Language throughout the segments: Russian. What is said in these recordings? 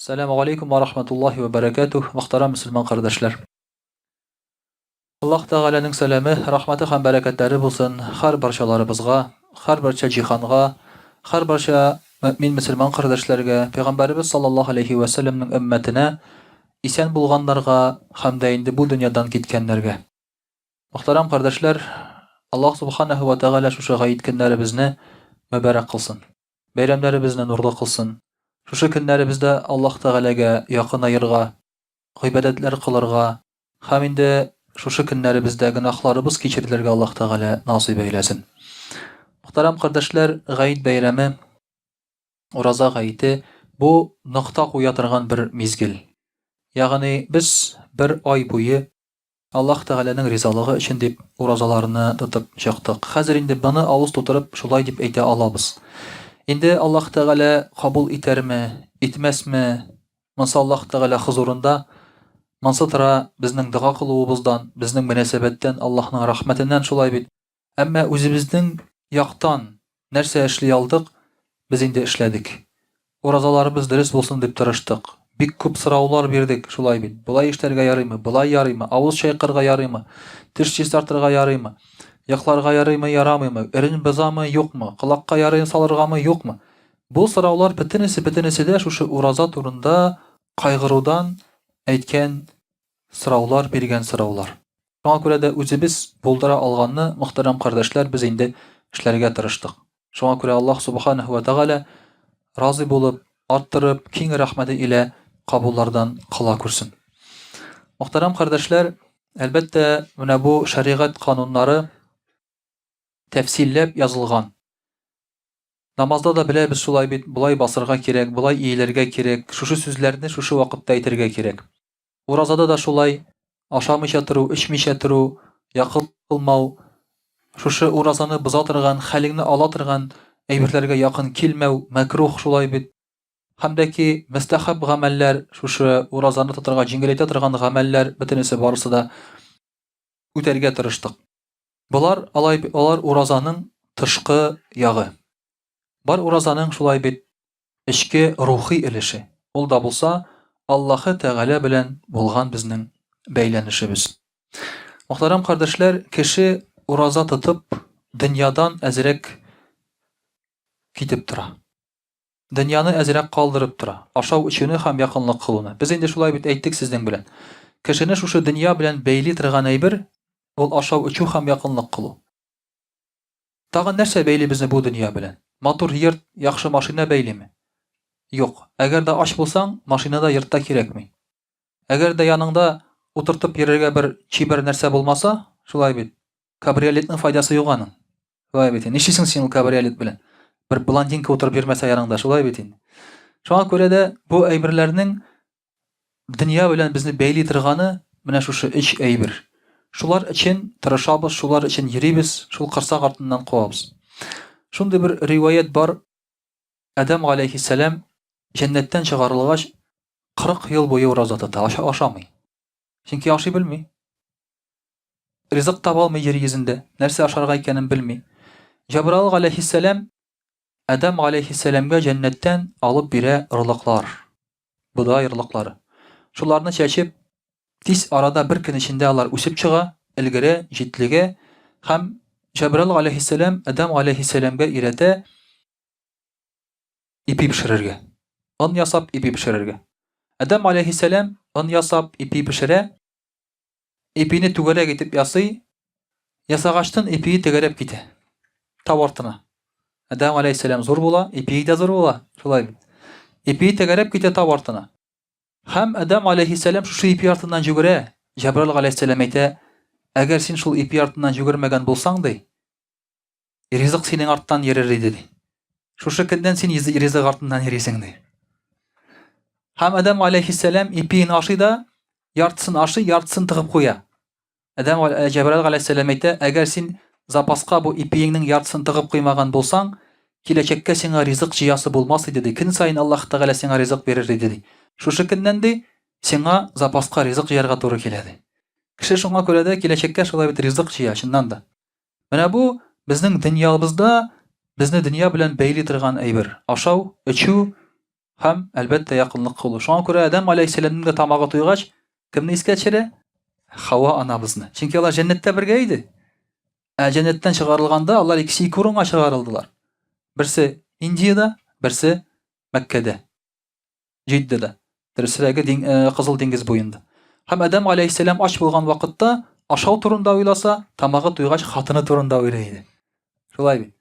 Assalamu alaikum wa rahmatullahi wa barakatuh. Muhtaram Müslüman kardeşler. Allah Teala'nın selamı, rahmeti hem bereketleri bulsun. Her barşalarımızga, her barşa cihanga, her barşa mümin Müslüman kardeşlerge, Peygamberimiz sallallahu aleyhi ve sellem'nin ümmetine, isen bulganlarga, hem de indi bu dünyadan gitkenlerge. Muhtaram kardeşler, Allah subhanahu wa ta'ala şu gayetkenlerimizni mübarek kılsın. Bayramlarimizni nurlu kılsın. Şu günlerimizde Allah Teala'ga yakın ayırga, ibadetler kılırga, hem indi şu günlerimizde günahlarımız keçirilirge Allah Teala nasip eylesin. Muhtaram kardeşler, gayet bayramı, Uraza gayeti bu nokta koyatırgan bir mizgil. Yani biz bir ay boyu Allah Teala'nın rizalığı için dip urazalarını tutup çıktık. Hazır indi bana ağız tuturup şulay dip eyte alabız. İndi Allah Teala kabul iter mi, itmez mi? Mansa Allah Teala huzurunda mansa tıra bizning dua kılığımızdan, bizning münesebetten, Allah'ın rahmetinden şulay bit. Ama özümüzдің yaqtan нәрсе эшли aldık, biz indi işledik. Ораzalarımız dürüst bolsun dip tırıştık. Bik köp sıraулар berdik, şulay bit. Bulay işlerge yaraymy, bulay yaraymy, avuz çayqırga yaraymy, tiş çisartırga yaraymy, yaqlarga yaraymy, yaramaymy, erin bazamı yokmu, qılaqqa yarayın salırgamı yokmu? Bu sıraулар bitinisi de şu uraza turunda qaygırudan aytken sıraулар bergen sıraулар. Şoňa görä de özübiz boldara alganny muhtaram kardeşler biz indi işlerge tırıştık. Şoňa görä Allah subhanahu wa ta'ala razı bolup, arttırıp, kiň rahmeti ile kabullardan kıla kürsün. Muhtaram kardeşler, elbette muna bu şeriat kanunları tefsillep yazılgan. Namazda da bile biz şulay bit, bulay basırga kerek, bulay iyilerge kerek, şuşu sözlerini şuşu vakıtta aytırga kerek. Urazada da şulay aşamışa turu, içmişa turu, yakıl kılmau, şuşu urazanı bızatırgan, halingni alatırgan, eybirlerge yakın kilmeu, mekruh şulay bit. Hamdaki müstehab gameller, şuşu urazanı tutırga, jingilete tırgan gameller, bitinisi barısı da üterge tırıştık. Bular urazanın tışkı yağı. Bar urazanın şulay bit içki ruhi ilişi. Ol da bulsa Allah'ı Teala bilen bulgan bizning beylenişimiz. Muhtaram kardeşler, kişi uraza tutup dünyadan ezerek gidip tura. Dünyanı ezerek kaldırıp tura. Aşav içini hem yakınlık kılını. Biz indi şulay bit eyttik sizden bilen. Kişini şu dünya bilen beyli tırgan eybir, ol aşav içi hem yakınlık kılı. Tağın nerse beyli bizni bu dünya bilen? Motor yırt, yaxşı maşina beyli mi? Yok. Eğer de aç bulsan, maşinada yırtta kerekmi? Eğer de yanında oturtup yererge bir çiber nerse bulmasa, şulay bit. Kabrioletnin faydası yok anın. Şulay bitin. Nişisin sen o kabriolet bilen? Bir blondinka oturup yermese yanında, şulay bitin. Şoňa görä de bu eybirlerinin dünya bilen bizni beyli tırganı mine şu iç eybir. Şular için tırışabız, şular için yeribiz, şul kırsak artından kovabız. Şunday bir rivayet var. Adam aleyhisselam cennetten çıkarılgaç 40 yıl boyu urazat tuttu. Aşamay. Çünkü yaşay bilmi. Rizık tabalmay yer yüzünde. Nerse aşarga ikenin bilmi. Cebrail aleyhisselam Adam aleyhisselamga cennetten alıp bire ırlıklar. Bu da ırlıkları. Şularını çeçip tis arada bir gün içinde alar üsüp çıga, ilgire, jitlige, hem Cebrail aleyhisselam Adam aleyhisselamga irete ipi pişirirge. On yasap ipi pişirirge. Adam aleyhisselam on yasap ipi pişire, ipini tügere gitip yasıy, yasagaçtın ipiyi tegerep gite. Tavartına. Adam aleyhisselam zor bula, ipiyi de zor bula. Şulay bit. İpiyi tegerep gite tavartına. Hem Adam aleyhisselam şu ipi artından jügüre, Cebrail aleyhisselam eyte, eğer sen şul ipi artından jügürmegen bulsan dey, rizık senin arttan yerer dedi. Şu şekilden sen rizık artından yerisin dey. Hem Adam aleyhisselam ipiyin aşı da yartısın aşı, yartısın tıgıp koya. Cebrail aleyhisselam eyte, eğer sen zapaska bu ipiyinin yartısın tıgıp koymagan bulsan, kileçekke sana rizık jiyası bulmaz dedi. Kin sayın Allah Teala sana rizık verir dedi. Şu şekilden de sana zapaska rizık jiyarga doğru keledi. Kişi şoňa görä de kileçekke şolay bir rizık jiýa şundan da. Mana bu bizning dünyabızda bizni dünya bilen beyli tırgan eýber. Aşaw, içu һәм әлбәттә якынлык кылу. Шуңа күрә Адәм алейһиссәламның да тамагы туйгач, кемне искә төшерә? Хава анабызны. Чөнки алар җәннәттә бергә иде. Җәннәттән чыгарылганда алар икесе ике урынга чыгарылдылар. Берсе Индиядә, берсе Мәккәдә. Җиддәдә. Дөресрәге Кызыл диңгез буенда. Һәм Адәм алейһиссәлам ач булган вакытта ашау турында уйласа, тамагы туйгач хатыны турында уйлый иде. Шулай бит.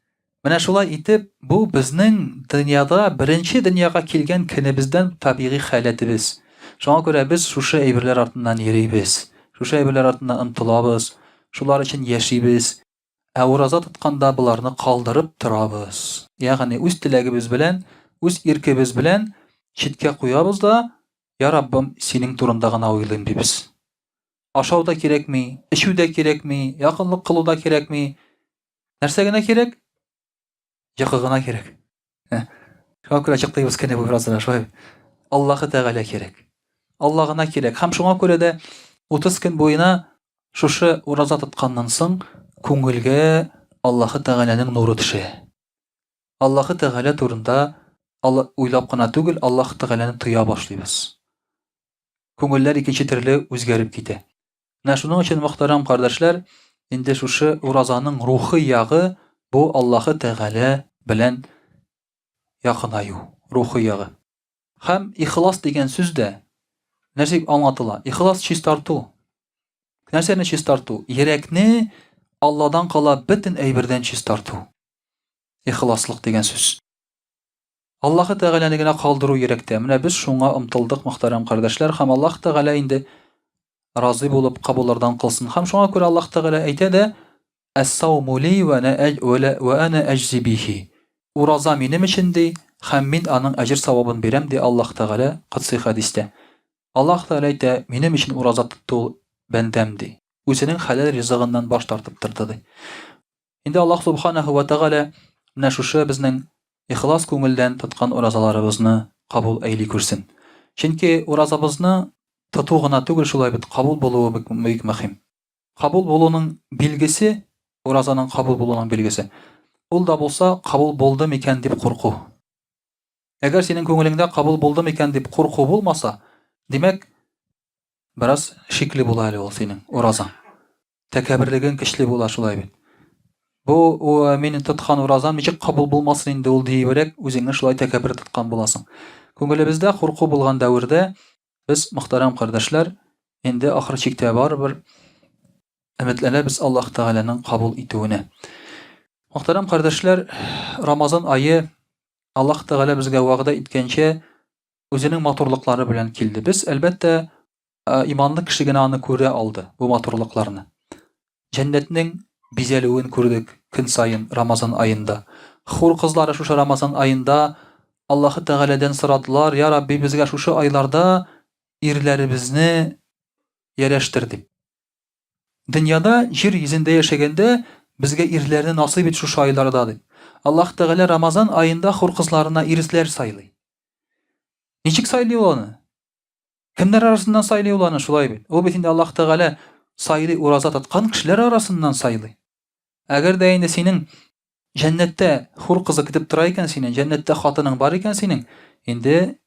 Менә шулай итеп, бу безнең дөньяда беренче дөньяга килгән көнебездән табигый халәтебез. Шуңа күрә без шушы әйберләр артыннан йөрибез. Шушы әйберләр артыннан омтылабыз. Шулар өчен яшибез. Ә ураза тотканда буларны калдырып торабыз. Ягъни үз теләгебез белән, үз иркебез белән читкә куябыз да, я Раббым, синең турында гына уйлыйм дибез. Ашау да кирәкми, эчү дә кирәкми, якынлык кылу да кирәкми. Нәрсә генә кирәк? Йокы гына кирәк. Шуңа күрә чыктыйбыз кенә бу уразада, шулай. Аллаһы Тәгалә кирәк. Алла гына кирәк. Һәм шуңа күрә дә 30 көн буена шушы ураза тотканнан соң күңелгә Аллаһы Тәгаләнең нуры төшә. Аллаһы Тәгалә турында уйлап кына түгел, Аллаһы Тәгаләне тоя башлыйбыз. Күңелләр икенче төрле үзгәреп китә. Менә шуның өчен, мөхтәрәм кардәшләр, инде шушы уразаның рухи ягы бу Аллаһы Тәгалә белән якынаю, рухи ягы. Һәм ихлас дигән сүз дә нәрсә дип аңлатыла? Ихлас чистарту. Нәрсәне чистарту? Йөрәкне Алладан кала бөтен әйбердән чистарту. Ихласлык дигән сүз. Аллаһы Тәгаләне генә калдыру йөрәктә. Менә без шуңа омтылдык, мөхтәрәм кардәшләр, һәм Аллаһ Тәгалә инде разый булып кабуллардан кылсын. Һәм шуңа күрә Аллаһ Тәгалә әйтә дә: "Әс-сауму ли ва ана аҗзи бихи." Ураза минем өчен ди, һәм мин аның әҗр савабын бирәм ди Аллаһ Тәгалә кытсый хәдистә. Аллаһ Тәгалә әйтә: "Минем өчен ураза тоту бәндәм ди. Үзенең хәләл ризыгыннан баш тартып торды ди." Инде Аллаһ Субханаһу ва Тәгалә менә шушы безнең ихлас күңелдән тоткан уразаларыбызны кабул әйли күрсен. Чөнки уразабызны тоту гына түгел, шулай бит кабул булуы бик мөһим. Кабул булуның билгесе, уразаның кабул булуның билгесе. Ул да булса, кабул булды микән дип курку. Әгәр синең күңелеңдә кабул булды микән дип курку булмаса, димәк, бераз шикле була әле ул синең уразаң. Тәкәбберлегең көчле була, шулай бит. Бу мине тоткан уразам ничек кабул булмасын инде ул диебрәк, үзеңне шулай тәкәббер тоткан буласың. Күңелебездә курку булган дәврдә без, мөхтәрәм кардәшләр, инде ахыр чиктә барыбер өметләнәбез Аллаһ Тәгаләнең кабул итүенә. Мөхтәрәм кардәшләр, Рамазан айы Аллаһ Тәгалә безгә вәгъдә иткәнчә үзенең матурлыклары белән килде. Без, әлбәттә, иманлы кеше генә аны күрә алды, бу матурлыкларны. Җәннәтнең бизәлүен күрдек көн сайын Рамазан айында. Хур кызлары шушы Рамазан айында Аллаһы Тәгаләдән сорадылар: "Я Рабби, безгә шушы айларда ирләребезне ярәштер" дип. Дөньяда җир йөзендә яшәгәндә безгә ирләрне насыйп ит шушы айларда дип. Аллаһ Тәгалә Рамазан айында хур кызларына ирләр сайлый. Ничек сайлый ул аны? Кемнәр арасыннан сайлый ул аны, шулай бит? Ул бит инде Аллаһ Тәгалә сайлый, ураза тоткан кешеләр арасыннан сайлый. Әгәр дә инде синең җәннәттә хур кызы көтеп тора икән синең, җәннәттә хатының бар икән синең, инде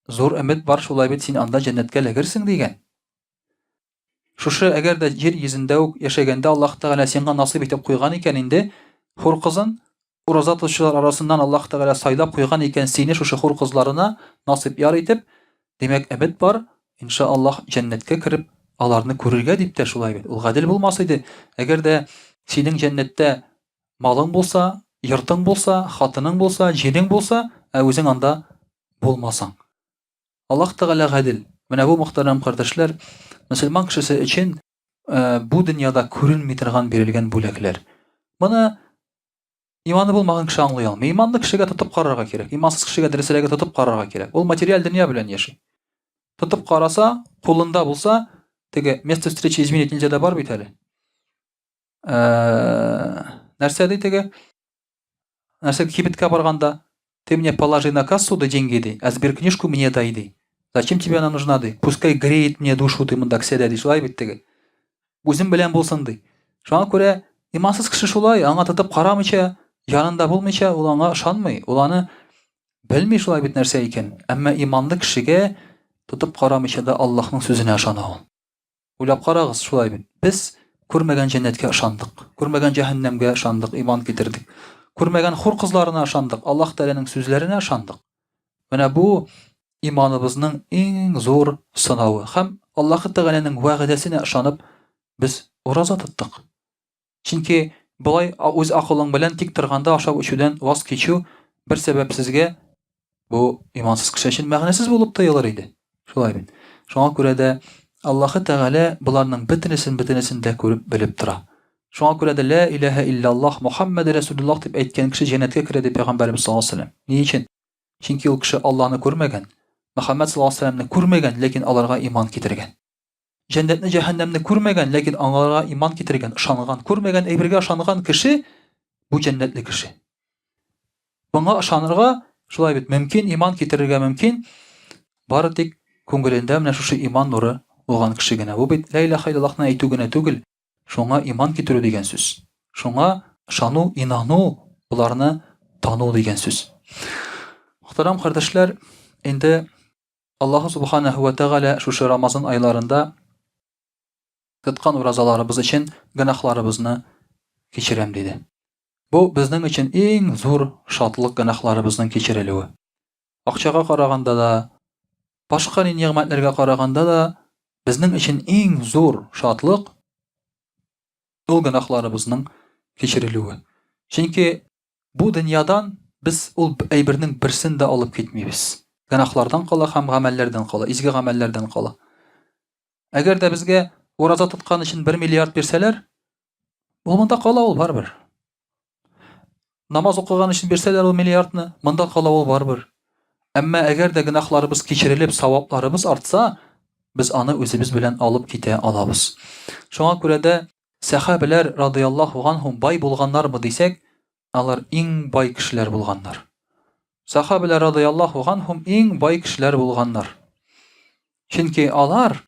зур өмет бар, шулай бит, син анда җәннәткә эләгерсең дигән. Шушы әгәр дә җир йөзендә үк яшәгәндә Аллаһ Тәгалә сиңа насыйп итеп куйган икән инде, хур кызын ураза тотучылар арасыннан Аллаһ Тәгалә сайлап куйган икән сине шушы хур кызларына насыйп яр итеп, димәк, өмет бар, иншааллаһ җәннәткә кереп аларны күрергә дип тә, шулай бит. Ул гадел булмас иде. Әгәр дә синең җәннәттә малың булса, йортың булса, хатының булса, җирең булса, үзең анда булмасаң. Аллаһ Тәгалә гадел. Менә бу, мөхтәрәм кардәшләр, мөселман кешесе өчен бу дөньяда күренми торган бирелгән бүләкләр. Моны иманы булмаган кеше аңлый алмый. Иманлы кешегә тотып карарга кирәк. Имансыз кешегә дөресрәге тотып карарга кирәк. Ул материаль дөнья белән яши. Тотып караса, кулында булса, теге место встречи изменить нельзя да бар бит әле. Нәрсә ди теге? Нәрсә кибеткә барганда, ты мне положи на кассу да деньги ди, а сбер книжку мне дай ди. Зачем тебе она нужна ди? Пускай греет мне душу ты монда кседә ди, шулай бит теге. Үзем белән булсын ди. Шуңа күрә имансыз кеше шулай, аңа тотып карамыйча, янында булмыйча, ул аңа ышанмый. Ул аны Белми шулай бит нәрсә икән. Әмма иманлы кешегә тотып карамыйча да Аллаһның сүзенә ышана ул. Уйлап карагыз, шулай бит. Без күрмәгән җәннәткә ышандык, күрмәгән җәһәннәмгә ышандык, иман китердек. Күрмәгән хур кызларына ышандык, Аллаһ Тәгаләнең сүзләренә ышандык. Менә бу иманыбызның иң зур сынавы. Һәм Аллаһ Тәгаләнең вәгъдәсенә ышанып без ураза тоттык. Чөнки болай үз акылың белән тик торганда ашап эчүдән ваз кичү бер сәбәпсезгә бу имансыз кеше өчен мәгънәсез булып тоелыр иде. Шулай бит. Шуңа күрә дә Аллаһ Тәгалә буларның бөтенесен дә күреп белеп тора. Шуңа күрә дә ла илаһа илляллаһ Мухаммад Расулуллаһ дип әйткән кеше җәннәткә керә дип Пәйгамбәрбез саллаллаһу алейһи ва сәллям. Ни өчен? Чөнки ул кеше Аллаһны күрмәгән, Мөхәммәд саллаллаһу алейһи ва сәллямне күрмәгән, ләкин аларга иман китергән. Җәннәтне, җәһәннәмне күрмәгән, ләкин аңарга иман китергән, ышанган, күрмәгән әйбергә ышанган кеше бу җәннәтле кеше. Буңа ышанырга шулай бит мөмкин, иман китерергә мөмкин. Бары тик күңелендә менә шушы иман нуры булган кеше генә. Бу бит ла илаһа илляллаһны әйтү генә түгел. Шуңа иман китерү дигән сүз. Шуңа ышану, инану, буларны тану дигән сүз. Мөхтәрәм кардәшләр, инде Аллаһ субханаһу ва тәгалә шушы Рамазан айларында тоткан уразаларыбыз өчен гөнаһларыбызны кечерәм диде. Бу безнең өчен иң зур шатлык гөнаһларыбызның кечерелүе. Акчага караганда да, башка ниъмәтләргә караганда да безнең өчен иң зур шатлык ул гөнаһларыбызның кечерелүе. Чөнки бу дөньядан без ул әйбернең берсен дә алып китмибез. Гөнаһлардан кала һәм гамәлләрдән кала, изге гамәлләрдән кала. Әгәр дә безгә ураза тоткан өчен 1 миллиард бирсәләр, ул монда кала ул барбер. Намаз укыган өчен бирсәләр ул миллиардны, монда кала ул барбер. Әмма әгәр дә гөнаһларыбыз кечерелеп, савапларыбыз артса, без аны үзебез белән алып китә алабыз. Шуңа күрә дә сахабалар радиллаһу анһум бай булганнармы дисәк, алар иң бай кешеләр булганнар. Сахабалар радиллаһу анһум иң бай кешеләр булганнар. Чөнки алар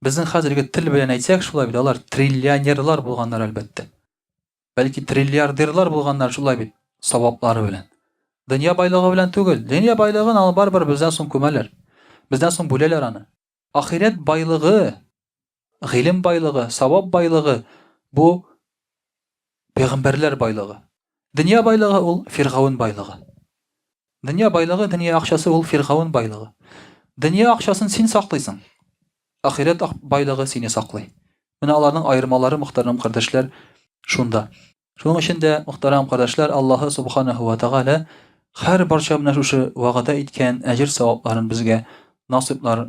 безнең хәзерге тел белән әйтсәк, шулай бит, алар триллионерлар булганнар әлбәттә. Бәлки триллиардерлар булганнар, шулай бит, саваплары белән. Дөнья байлыгы белән түгел. Дөнья байлыгын алып барбер бездән соң күмәләр. Бездән соң бүләләр аны. Ахирет байлыгы, гыйлем байлыгы, савап байлыгы бу пәйгамбәрләр байлыгы. Дөнья байлыгы ул Фиргавун байлыгы. Дөнья байлыгы, дөнья акчасы ул Фиргавун байлыгы. Дөнья акчасын син саклыйсың. Ахирет байлыгы сине саклый. Менә аларның аермалары, мөхтәрәм кардәшләр, шунда. Шуның өчен дә, мөхтәрәм кардәшләр, Аллаһ субханаһу ва тәгалә һәр барча менә шушы вагъда иткән әҗр савапларын безгә насыйплар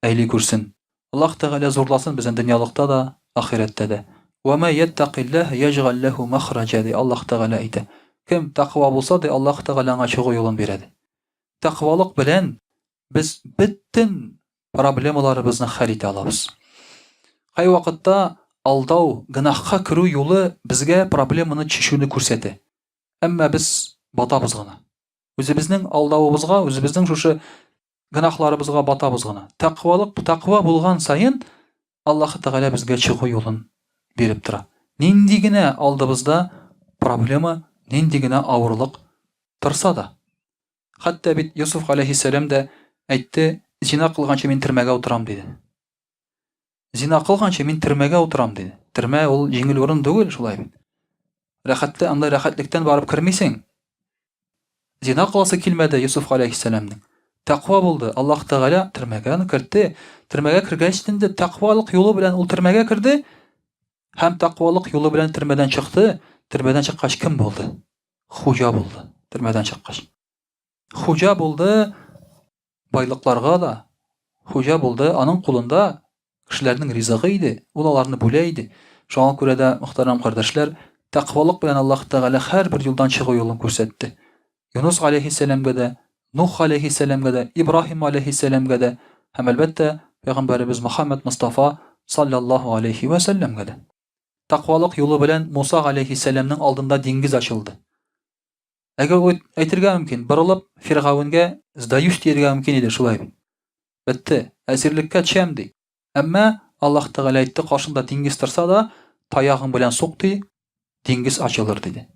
әйли күрсен. Аллаһ Тәгалә зурласын безне дөньялыкта да, ахирәттә дә. Ва ма яттақиллаһ яҗгал лаху махраҗа ди Аллаһ Тәгалә әйтә. Кем тақва булса да Аллаһ Тәгалә аңа чыгу юлын бирә. Тақвалык белән без бөтен проблемаларыбызны хәл итә алабыз. Кай вакытта алдау, гынаһка керү юлы безгә проблеманы чишүне күрсәтә. Әмма без батабыз гына. Үзебезнең алдавыбызга, үзебезнең шушы гынаһларыбызга батабыз гына. Тақва булган сайын Аллаһ Тәгалә безгә чыгу юлын биреп тора. Нинди генә алдыбызда проблема, нинди генә авырлык торса да. Хәтта бит Юсуф алейһиссалам да әйтте, зина кылганчы мин төрмәгә утырам диде. Зина кылганчы мин төрмәгә утырам диде. Төрмә ул җиңел урын түгел, шулай бит. Рәхәттә, анда рәхәтлектән барып кирмисең. Зина кыласы килмәде Юсуф алейһиссаламның. Тақва булды. Аллаһ Тәгалә төрмәгә кертте. Төрмәгә кергәч инде тақвалык юлы белән ул төрмәгә керде. Һәм тақвалык юлы белән төрмәдән чыкты. Төрмәдән чыккач кем булды? Хуҗа булды. Төрмәдән чыккач. Хуҗа булды байлыкларга да. Хуҗа булды, аның кулында кешеләрнең ризыгы иде. Ул аларны бүлә иде. Шуңа күрә дә, мөхтәрәм кардәшләр, тақвалык белән Аллаһ Тәгалә һәрбер юлдан чыгу юлын күрсәтте. Юнус алейһиссаламга да, Нух алейһиссаламга да, Ибраһим алейһиссаламга да, һәм әлбәттә Пәйгамбәрбез Мөхәммәд Мустафа саллаллаһу алейһи ва сәлләмгә дә. Тақвалык юлы белән Муса алейһиссаламның алдында диңгез ачылды. Әгәр әйтергә мөмкин, борылып Фиргавунга сдаюсь дияргә мөмкин иде, шулай бит. Бетте, әсирлеккә төшәм ди. Әмма Аллаһ Тәгалә әйтте, каршында диңгез торса да, таягың белән сук ди, диңгез ачылыр диде.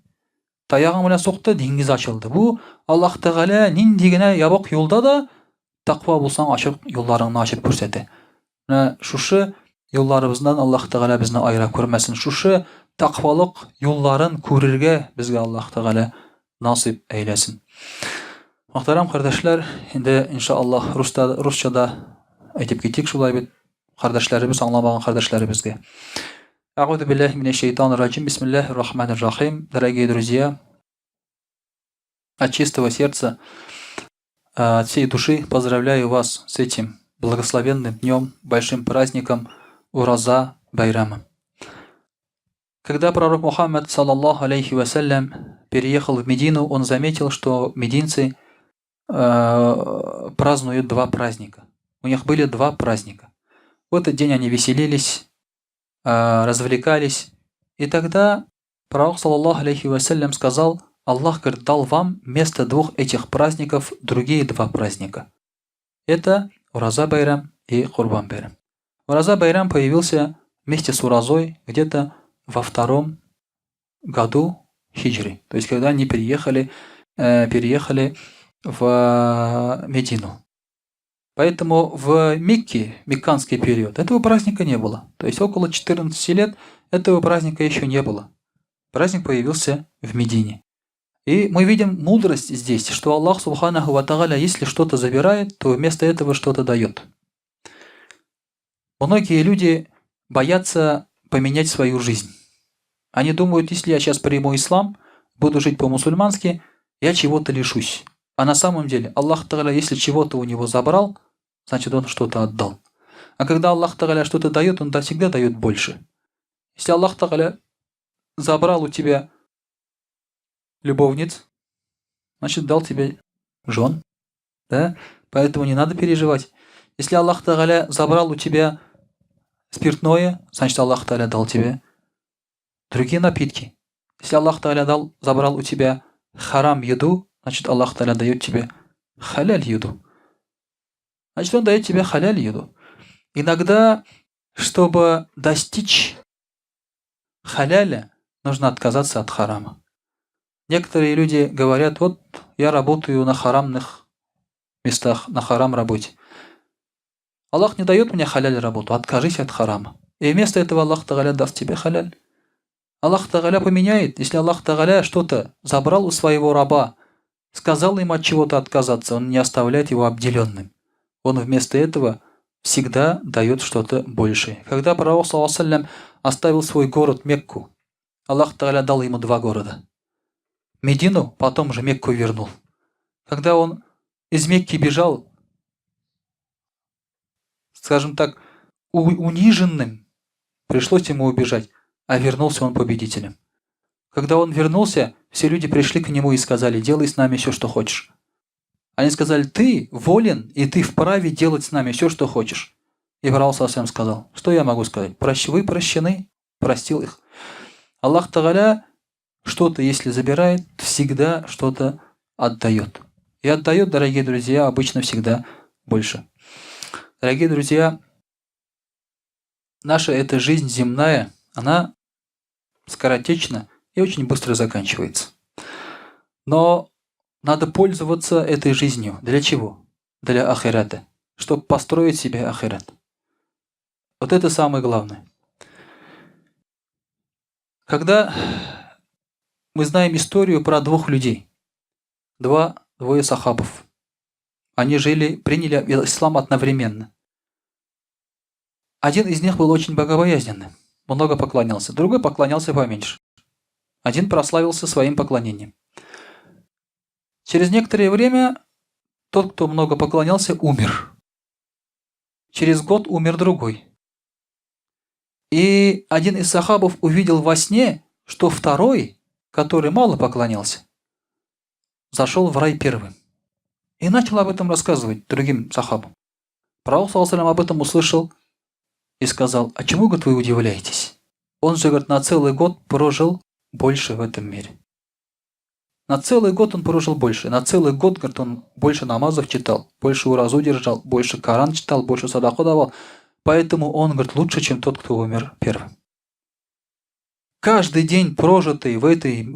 таягың белән сукты, диңгез ачылды. Бу Аллаһ Тәгалә нинди генә ябык юлда да тақва булсаң ачык юлларыңны ачып күрсәтә. Менә шушы юлларыбыздан Аллаһ Тәгалә безне аера күрмәсен. Шушы тақвалык юлларын күрергә безгә Аллаһ Тәгалә насыйп әйләсен. Мөхтәрәм кардәшләр, инде иншааллаһ русчада әйтеп китик шулай бит кардәшләребез, аңламаган кардәшләребезгә. А'удhu billahi minash shaitanir rajim. Бисмиллахир-рахманир рахим. Дорогие друзья, от чистого сердца, от всей души поздравляю вас с этим благословенным днем, большим праздником Ураза Байрама. Когда пророк Мухаммад, саллаллаху алейхи вассалям, переехал в Медину, он заметил, что мединцы празднуют два праздника. У них были два праздника. В этот день они веселились, развлекались. И тогда пророк, саллаллаху алейхи вассалям, сказал: Аллах, говорит, дал вам вместо двух этих праздников другие два праздника. Это Ураза Байрам и Курбан Байрам. Ураза Байрам появился вместе с Уразой где-то во 2-м году хиджри. То есть, когда они переехали в Медину. Поэтому в Мекке, мекканский период, этого праздника не было. То есть, около 14 лет этого праздника еще не было. Праздник появился в Медине. И мы видим мудрость здесь, что Аллах Субханаху ва Тааля, если что-то забирает, то вместо этого что-то дает. Многие люди боятся поменять свою жизнь. Они думают, если я сейчас приму ислам, буду жить по-мусульмански, я чего-то лишусь. А на самом деле Аллах Тааля, если чего-то у него забрал, значит он что-то отдал. А когда Аллах Тааля что-то дает, он всегда дает больше. Если Аллах Тааля забрал у тебя любовниц, значит дал тебе жен. Да? Поэтому не надо переживать. Если Аллах Тааля забрал у тебя спиртное, значит Аллах Тааля дал тебе другие напитки. Если Аллах Тааля забрал у тебя харам еду, значит Аллах Тааля дает тебе халяль еду. Значит он дает тебе халяль еду. Иногда, чтобы достичь халяля, нужно отказаться от харама. Некоторые люди говорят: вот я работаю на харамных местах, на харам работе. Аллах не дает мне халяль работу, откажись от харама. И вместо этого Аллах Тааля даст тебе халяль. Аллах Тааля поменяет. Если Аллах Тааля что-то забрал у своего раба, сказал им от чего-то отказаться, он не оставляет его обделенным. Он вместо этого всегда дает что-то большее. Когда пророк саллаллаху алейхи ва саллям оставил свой город Мекку, Аллах Тааля дал ему 2 города. Медину, потом же Мекку вернул. Когда он из Мекки бежал, скажем так, униженным, пришлось ему убежать, а вернулся он победителем. Когда он вернулся, все люди пришли к нему и сказали: делай с нами все, что хочешь. Они сказали: ты волен, и ты вправе делать с нами все, что хочешь. И пророк саллаллаху алейхи ва саллям сказал: что я могу сказать? Вы прощены, простил их. Аллах Тааля что-то, если забирает, всегда что-то отдает. И отдает, дорогие друзья, обычно всегда больше. Дорогие друзья, наша эта жизнь земная, она скоротечна и очень быстро заканчивается. Но надо пользоваться этой жизнью. Для чего? Для ахирата. Чтобы построить себе ахират. Вот это самое главное. Когда мы знаем историю про 2 людей, двое сахабов. Они приняли ислам одновременно. Один из них был очень богобоязненным, много поклонялся, другой поклонялся поменьше. Один прославился своим поклонением. Через некоторое время тот, кто много поклонялся, умер. Через год умер другой. И один из сахабов увидел во сне, что второй, который мало поклонялся, зашел в рай первым. И начал об этом рассказывать другим сахабам. Пророк саллаллаху алейхи ва саллям об этом услышал и сказал: а чему, говорит, вы удивляетесь? Он же, говорит, на целый год прожил больше в этом мире. На целый год он прожил больше. На целый год, говорит, он больше намазов читал, больше уразу держал, больше Коран читал, больше садаку давал. Поэтому он, говорит, лучше, чем тот, кто умер первым. каждый день, прожитый в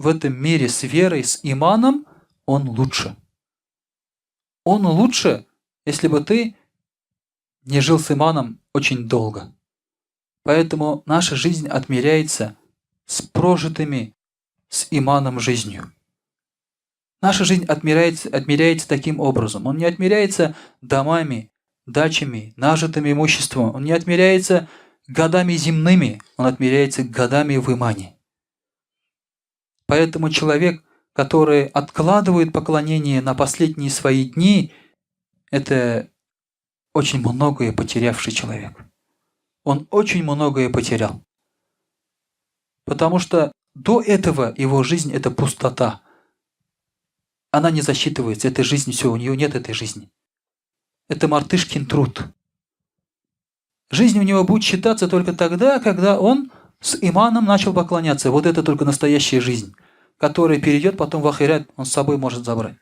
этом мире с верой, с иманом, он лучше. Он лучше, если бы ты не жил с иманом очень долго. Поэтому наша жизнь отмеряется с прожитыми с иманом жизнью. Наша жизнь отмеряется таким образом. Он не отмеряется домами, дачами, нажитым имуществом. Он не отмеряется годами земными. Он отмеряется годами в имане. Поэтому человек, который откладывает поклонение на последние свои дни, это очень многое потерявший человек. Он очень многое потерял. Потому что до этого его жизнь – это пустота. Она не засчитывается, этой жизни все, у нее нет этой жизни. Это мартышкин труд. Жизнь у него будет считаться только тогда, когда он с иманом начал поклоняться. Вот это только настоящая жизнь, которая перейдет потом в ахират, он с собой может забрать.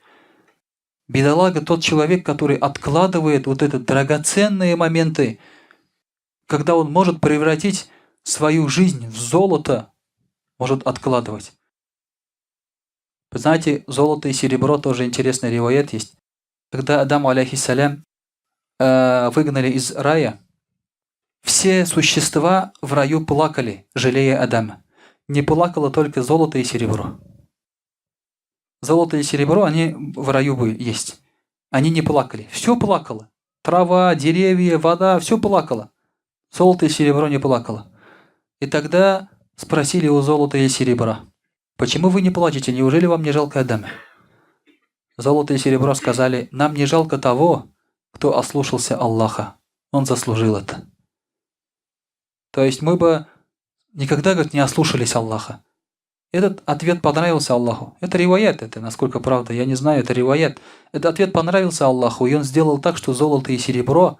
Бедолага тот человек, который откладывает вот эти драгоценные моменты, когда он может превратить свою жизнь в золото, может откладывать. Вы знаете, золото и серебро тоже интересный риваят есть. Когда Адаму алейхиссалям выгнали из рая, все существа в раю плакали, жалея Адама. Не плакало только золото и серебро. Золото и серебро, они в раю есть. Они не плакали. Все плакало. Трава, деревья, вода, все плакало. Золото и серебро не плакало. И тогда спросили у золота и серебра: почему вы не плачете? Неужели вам не жалко Адама? Золото и серебро сказали: нам не жалко того, кто ослушался Аллаха. Он заслужил это. То есть мы бы никогда, говорит, не ослушались Аллаха. Этот ответ понравился Аллаху. Это риваят, это насколько правда, я не знаю, это риваят. Этот ответ понравился Аллаху, и он сделал так, что золото и серебро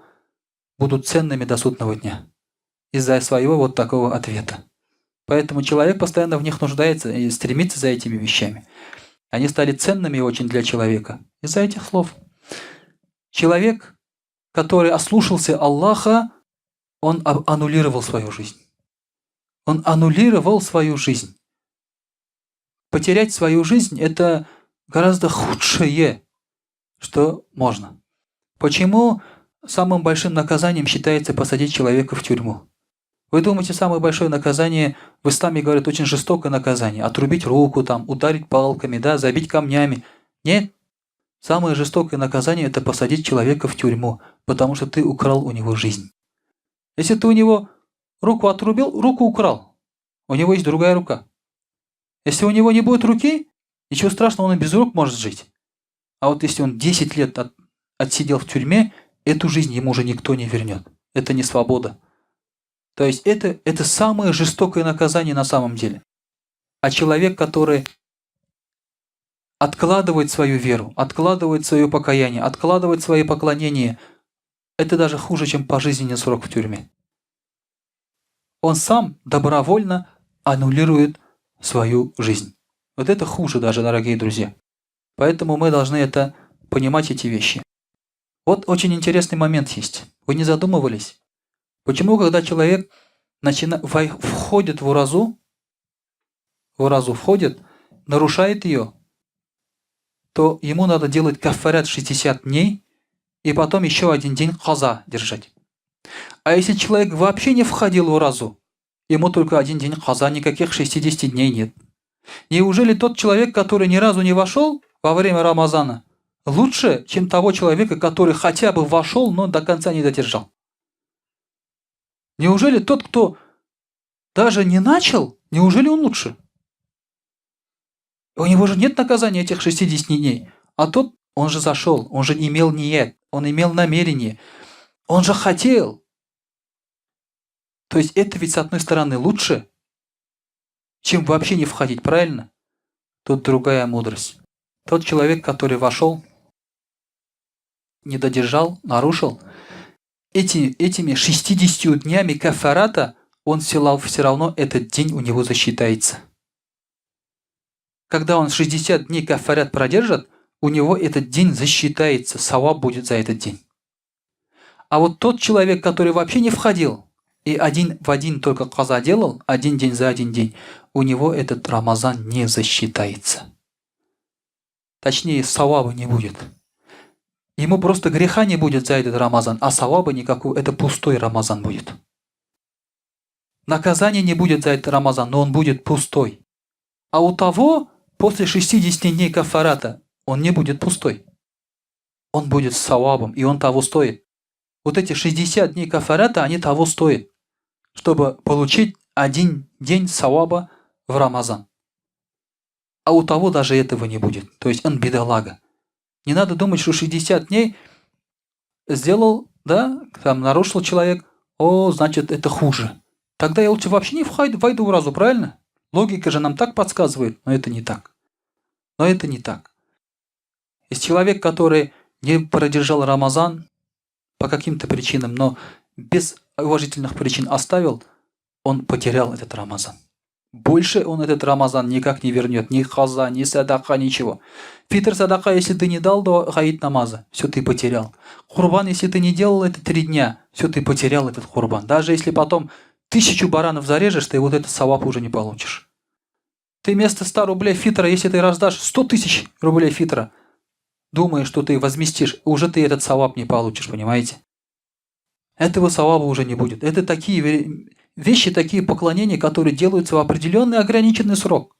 будут ценными до судного дня. Из-за своего вот такого ответа. Поэтому человек постоянно в них нуждается и стремится за этими вещами. Они стали ценными очень для человека из-за этих слов. Человек, который ослушался Аллаха, он аннулировал свою жизнь. Он аннулировал свою жизнь. Потерять свою жизнь – это гораздо худшее, что можно. Почему самым большим наказанием считается посадить человека в тюрьму? Вы думаете, самое большое наказание, в исламе говорят, очень жестокое наказание. Отрубить руку, там, ударить палками, да, забить камнями. Нет. Самое жестокое наказание – это посадить человека в тюрьму, потому что ты украл у него жизнь. Если ты у него руку отрубил, руку украл. У него есть другая рука. Если у него не будет руки, ничего страшного, он и без рук может жить. А вот если он 10 лет отсидел в тюрьме, эту жизнь ему уже никто не вернет. Это не свобода. То есть это самое жестокое наказание на самом деле. А человек, который откладывает свою веру, откладывает свое покаяние, откладывает свои поклонения, это даже хуже, чем пожизненный срок в тюрьме. Он сам добровольно аннулирует свою жизнь. Вот это хуже даже, дорогие друзья. Поэтому мы должны это понимать, эти вещи. Вот очень интересный момент есть. Вы не задумывались? Почему, когда человек входит в уразу входит, нарушает ее, то ему надо делать каффарат 60 дней и потом еще один день каза держать. А если человек вообще не входил в уразу, ему только один день каза, никаких 60 дней нет. Неужели тот человек, который ни разу не вошел во время Рамазана, лучше, чем того человека, который хотя бы вошел, но до конца не додержал? Неужели тот, кто даже не начал, неужели он лучше? У него же нет наказания этих 60 дней. А тот, он же зашел, он же имел ният, он имел намерение, он же хотел. То есть это ведь с одной стороны лучше, чем вообще не входить, правильно? Тут другая мудрость. Тот человек, который вошел, не додержал, нарушил, этими 60 днями кафарата он все равно этот день у него засчитается. Когда он 60 дней кафарат продержит, у него этот день засчитается, саваб будет за этот день. А вот тот человек, который вообще не входил, и один в один только каза делал, один день за один день, у него этот Рамазан не засчитается. Точнее, саваба не будет. Ему просто греха не будет за этот Рамазан, а саваба никакого, это пустой Рамазан будет. Наказания не будет за этот Рамазан, но он будет пустой. А у того, после 60 дней кафарата, он не будет пустой. Он будет с савабом, и он того стоит. Вот эти 60 дней кафарата, они того стоят, чтобы получить один день саваба в Рамазан. А у того даже этого не будет. То есть он бедолага. Не надо думать, что 60 дней сделал, да, там нарушил человек, о, значит, это хуже. Тогда я лучше вообще не войду в разу, правильно? Логика же нам так подсказывает, но это не так. Но это не так. Есть человек, который не продержал Рамазан по каким-то причинам, но без уважительных причин оставил, он потерял этот Рамазан. Больше он этот Рамазан никак не вернет. Ни хаза, ни садака, ничего. Фитр садака, если ты не дал до хаид намаза, все ты потерял. Хурбан, если ты не делал это 3 дня, все ты потерял этот хурбан. Даже если потом 1000 баранов зарежешь, ты вот этот савап уже не получишь. Ты вместо 100 рублей фитра, если ты раздашь 100 000 рублей фитра, думаешь, что ты возместишь, уже ты этот савап не получишь, понимаете? Этого саваба уже не будет. Это такие вещи, такие поклонения, которые делаются в определенный ограниченный срок.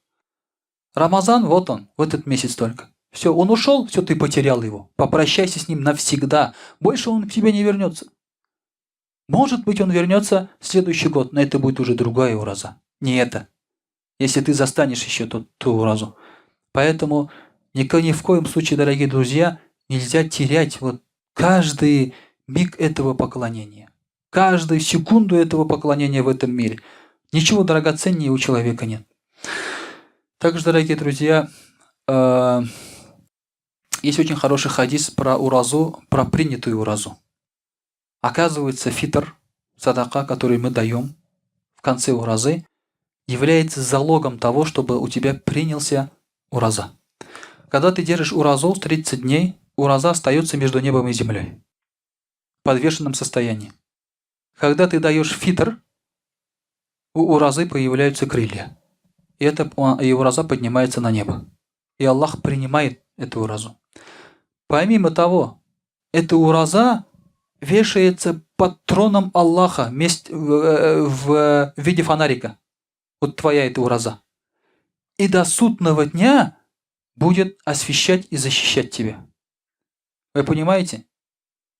Рамазан, вот он, в этот месяц только. Все, он ушел, все, ты потерял его. Попрощайся с ним навсегда. Больше он к тебе не вернется. Может быть, он вернется в следующий год, но это будет уже другая ураза. Не это. Если ты застанешь еще ту уразу. Поэтому ни в коем случае, дорогие друзья, нельзя терять вот каждый миг этого поклонения. Каждую секунду этого поклонения в этом мире. Ничего драгоценнее у человека нет. Также, дорогие друзья, есть очень хороший хадис про уразу, про принятую уразу. Оказывается, фитр, садака, который мы даем в конце уразы, является залогом того, чтобы у тебя принялся ураза. Когда ты держишь уразу 30 дней, ураза остается между небом и землей. В подвешенном состоянии. Когда ты даешь фитр, у уразы появляются крылья. И ураза поднимается на небо. И Аллах принимает эту уразу. Помимо того, эта ураза вешается под троном Аллаха в виде фонарика. Вот твоя эта ураза. И до судного дня будет освещать и защищать тебя. Вы понимаете?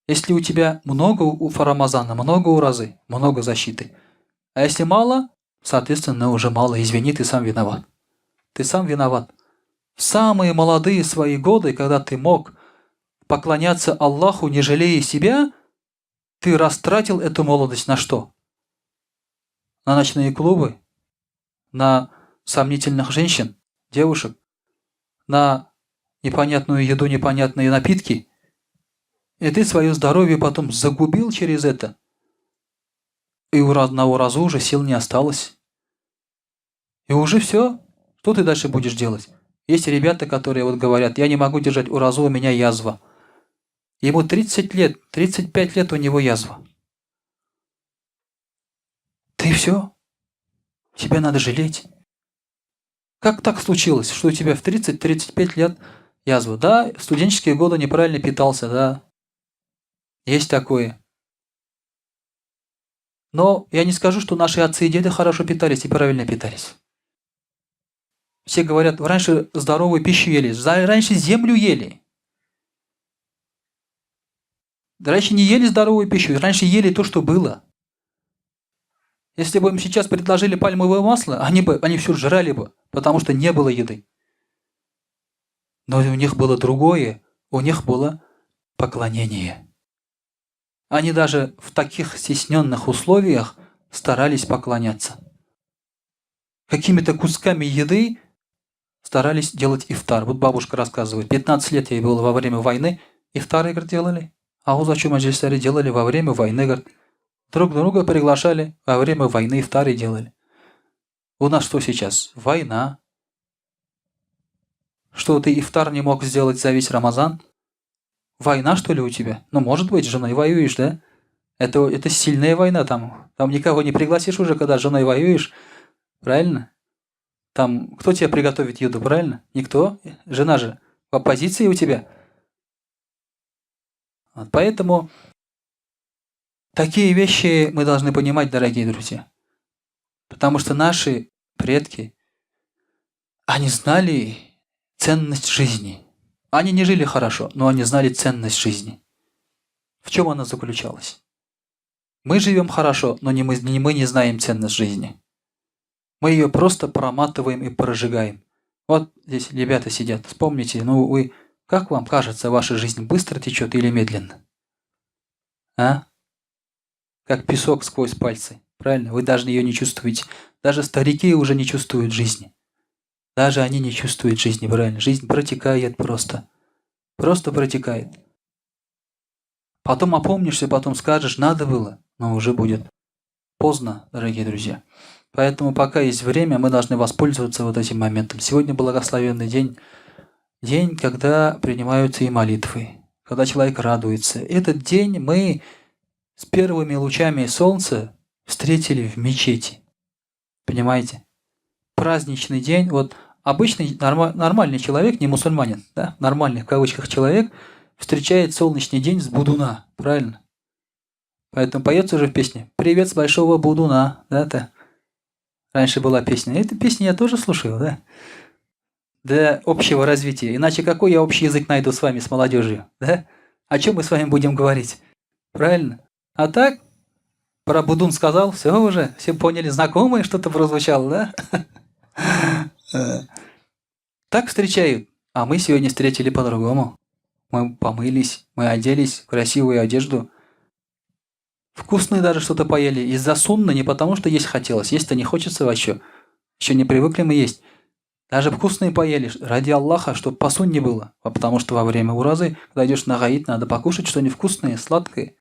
Если у тебя много Рамазана, много уразы, много защиты. А если мало, соответственно, уже мало. Извини, ты сам виноват. Ты сам виноват. В самые молодые свои годы, когда ты мог поклоняться Аллаху, не жалея себя, ты растратил эту молодость на что? На ночные клубы? На сомнительных женщин, девушек? На непонятную еду, непонятные напитки? И ты свое здоровье потом загубил через это. И на уразу уже сил не осталось. И уже все. Что ты дальше будешь делать? Есть ребята, которые вот говорят, я не могу держать уразу, у меня язва. Ему 30 лет, 35 лет у него язва. Ты все. Тебя надо жалеть. Как так случилось, что у тебя в 30-35 лет язва? Да, в студенческие годы неправильно питался, да. Есть такое. Но я не скажу, что наши отцы и деды хорошо питались и правильно питались. Все говорят, раньше здоровую пищу ели, раньше землю ели. Раньше не ели здоровую пищу, раньше ели то, что было. Если бы им сейчас предложили пальмовое масло, они все жрали бы, потому что не было еды. Но у них было другое, у них было поклонение. Они даже в таких стесненных условиях старались поклоняться. Какими-то кусками еды старались делать ифтар. Вот бабушка рассказывает, 15 лет ей было во время войны, ифтары, говорит, делали. А вот зачем маджлисари делали во время войны, говорит. Друг друга приглашали, во время войны ифтары делали. У нас что сейчас? Война. Что, ты ифтар не мог сделать за весь Рамазан? Война, что ли, у тебя? Ну, может быть, с женой воюешь, да? Это сильная война там. Там никого не пригласишь уже, когда с женой воюешь. Правильно? Там кто тебе приготовит еду, правильно? Никто. Жена же в оппозиции у тебя. Вот поэтому такие вещи мы должны понимать, дорогие друзья. Потому что наши предки, они знали ценность жизни. Они не жили хорошо, но они знали ценность жизни. В чем она заключалась? Мы живем хорошо, но мы не знаем ценность жизни. Мы ее просто проматываем и прожигаем. Вот здесь ребята сидят. Вспомните, как вам кажется, ваша жизнь быстро течет или медленно? А? Как песок сквозь пальцы. Правильно? Вы даже ее не чувствуете. Даже старики уже не чувствуют жизни. Даже они не чувствуют жизни, правильно? Жизнь протекает просто. Просто протекает. Потом опомнишься, потом скажешь, надо было, но уже будет поздно, дорогие друзья. Поэтому пока есть время, мы должны воспользоваться вот этим моментом. Сегодня благословенный день. День, когда принимаются и молитвы, когда человек радуется. Этот день мы с первыми лучами солнца встретили в мечети. Понимаете? Праздничный день. Вот обычный нормальный человек, не мусульманин, да? Нормальный в кавычках человек встречает солнечный день с Будуна. Правильно? Поэтому поется уже в песне «Привет с большого Будуна». Да-то? Раньше была песня. Эту песню я тоже слушал, да? Для общего развития. Иначе какой я общий язык найду с вами, с молодежью? Да? О чем мы с вами будем говорить? Правильно? А так, про Будун сказал, все уже, все поняли, знакомое что-то прозвучало, да? Так встречают. А мы сегодня встретили по-другому. Мы помылись, мы оделись в красивую одежду. Вкусные даже что-то поели. Из-за сунны, не потому что есть хотелось. Есть-то не хочется вообще. Еще не привыкли мы есть. Даже вкусные поели. Ради Аллаха, чтобы по сунне было. А потому что во время уразы, когда идешь на гаит, надо покушать что-нибудь вкусное, сладкое.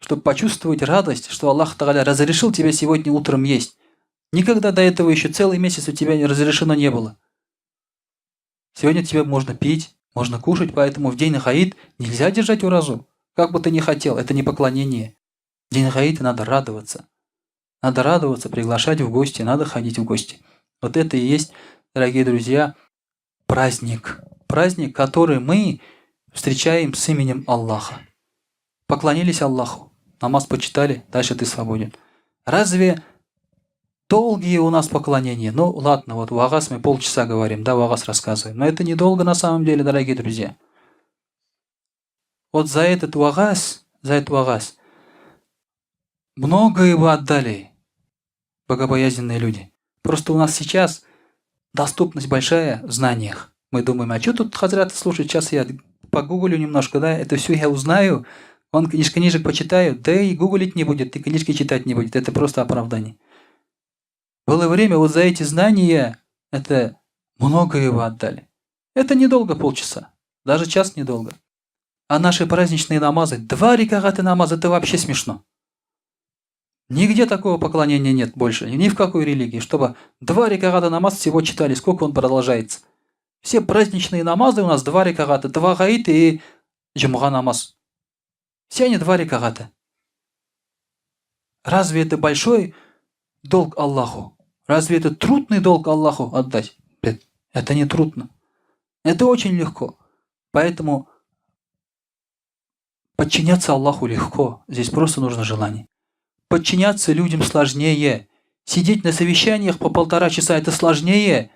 Чтобы почувствовать радость, что Аллах Тааля разрешил тебе сегодня утром есть. Никогда до этого еще целый месяц у тебя разрешено не было. Сегодня тебе можно пить, можно кушать, поэтому в день гаит нельзя держать уразу. Как бы ты ни хотел, это не поклонение. В день гаита надо радоваться. Надо радоваться, приглашать в гости, надо ходить в гости. Вот это и есть, дорогие друзья, праздник. Праздник, который мы встречаем с именем Аллаха. Поклонились Аллаху, намаз почитали, дальше ты свободен. Разве долгие у нас поклонения? Ну ладно, вот вагас мы полчаса говорим, да, вагас рассказываем. Но это недолго на самом деле, дорогие друзья. Вот за этот вагас многое бы отдали богобоязненные люди. Просто у нас сейчас доступность большая в знаниях. Мы думаем, а что тут хазрата слушать? Сейчас я погуглю немножко, да, это все я узнаю, он книжек почитаю, да и гуглить не будет, и книжки читать не будет. Это просто оправдание. Было время, вот за эти знания, это многое бы отдали. Это недолго полчаса, даже час недолго. А наши праздничные намазы, 2 рикагата намаза, это вообще смешно. Нигде такого поклонения нет больше, ни в какой религии, чтобы 2 рикагата намаз всего читали, сколько он продолжается. Все праздничные намазы у нас 2 рикагата, 2 гаита и джумга намаз. Все они 2 рикагата. Разве это большой долг Аллаху? Разве это трудный долг Аллаху отдать? Нет, это не трудно. Это очень легко. Поэтому подчиняться Аллаху легко. Здесь просто нужно желание. Подчиняться людям сложнее. Сидеть на совещаниях по 1,5 часа это сложнее,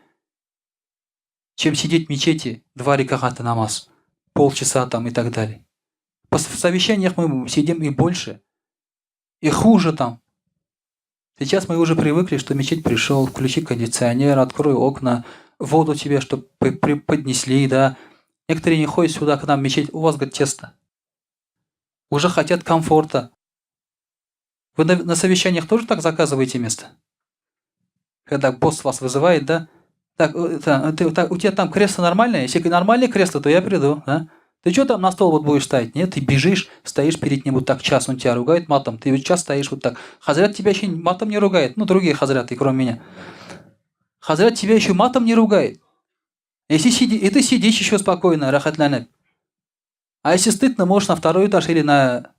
чем сидеть в мечети 2 рикагата намаз, полчаса там и так далее. В совещаниях мы сидим и больше, и хуже там. Сейчас мы уже привыкли, что мечеть пришел, включи кондиционер, открой окна, воду тебе, чтобы поднесли, да. Некоторые не ходят сюда к нам в мечеть, у вас, говорит, тесно. Уже хотят комфорта. Вы на совещаниях тоже так заказываете место? Когда босс вас вызывает, да? Так, у тебя там кресло нормальное? Если нормальное кресло, то я приду, да? Ты что там на стол вот будешь ставить? Нет, ты бежишь, стоишь перед ним вот так час, он тебя ругает матом, ты вот час стоишь вот так. Хазрат тебя еще матом не ругает, ну другие хазраты, кроме меня. Хазрат тебя еще матом не ругает. Если и ты сидишь еще спокойно, рахатлянет. А если стыдно, можешь на 2-й этаж или на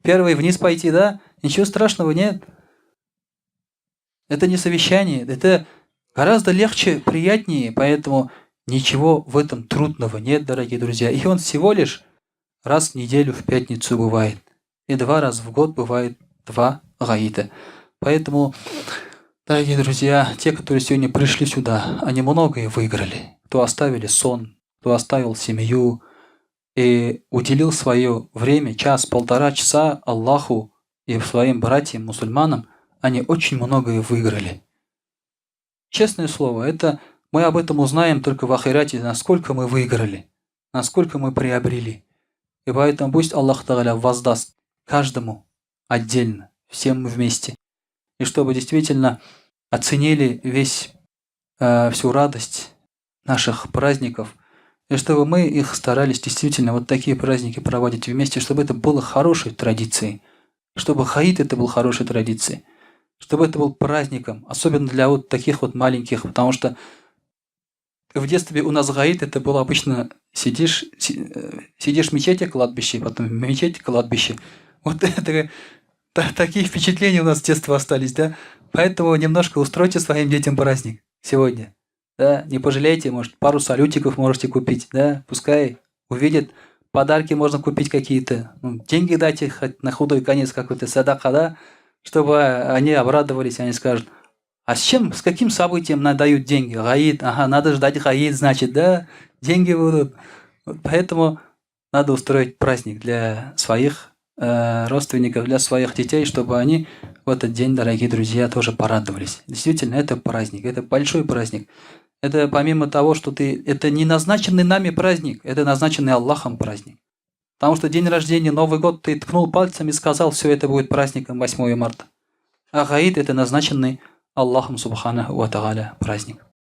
Первый вниз пойти, да? Ничего страшного нет. Это не совещание, это гораздо легче, приятнее, поэтому ничего в этом трудного нет, дорогие друзья. И он всего лишь раз в неделю в пятницу бывает. И 2 раза в год бывает 2 гаита. Поэтому, дорогие друзья, те, которые сегодня пришли сюда, они многое выиграли. Кто оставили сон, кто оставил семью и уделил свое время, час-полтора часа Аллаху и своим братьям, мусульманам, они очень многое выиграли. Честное слово, это мы об этом узнаем только в ахирате, насколько мы выиграли, насколько мы приобрели. И поэтому пусть Аллах Тааля воздаст каждому отдельно, всем вместе. И чтобы действительно оценили всю радость наших праздников, и чтобы мы их старались действительно вот такие праздники проводить вместе, чтобы это было хорошей традицией, чтобы хаид это был хорошей традицией, чтобы это был праздником, особенно для вот таких вот маленьких, потому что в детстве у нас гаид это было обычно сидишь в мечети, кладбище, потом в мечети, кладбище. Вот это такие впечатления у нас с детства остались, да? Поэтому немножко устройте своим детям праздник сегодня. Да, не пожалейте, может, пару салютиков можете купить, да, пускай увидят, подарки можно купить какие-то, деньги дайте хоть на худой конец какой-то садака, да, чтобы они обрадовались, они скажут, а с каким событием дают деньги? Гаид, ага, надо ждать гаид, значит, да, деньги будут. Вот поэтому надо устроить праздник для своих родственников, для своих детей, чтобы они в этот день, дорогие друзья, тоже порадовались. Действительно, это праздник, это большой праздник. Это помимо того, что это не назначенный нами праздник, это назначенный Аллахом праздник. Потому что день рождения, Новый год, ты ткнул пальцем и сказал, все это будет праздником 8 марта. А гаид это назначенный Аллахом Субханаху ва Тааля праздник.